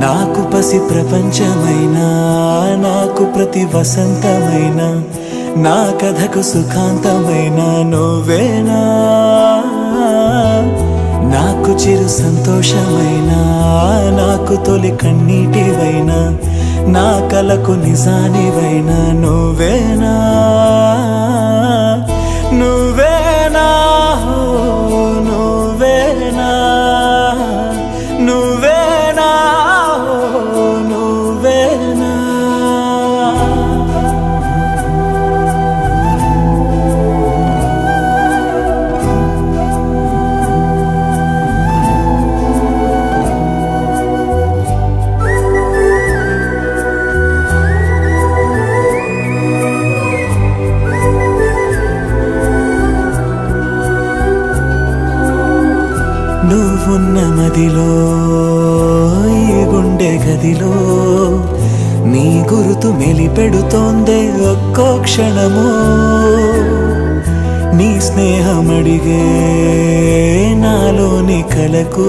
నాకు పసి ప్రపంచమైనా, నాకు ప్రతి వసంతమైన, నా కథకు సుఖాంతమైన నువ్వేనా. నాకు చిరు సంతోషమైనా, నాకు తొలి కన్నీటివైనా, నా కలకు నిజానివైనా నువ్వేనా. నువ్వేనా నువ్వేనా నువ్వేనా నువ్వేనా. నువ్వున్న మదిలో, ఈ గుండె గదిలో నీ గురుతు మెలిపెడుతోందే ఒక్కో క్షణము. నీ స్నేహమడిగే నాలోని కలకు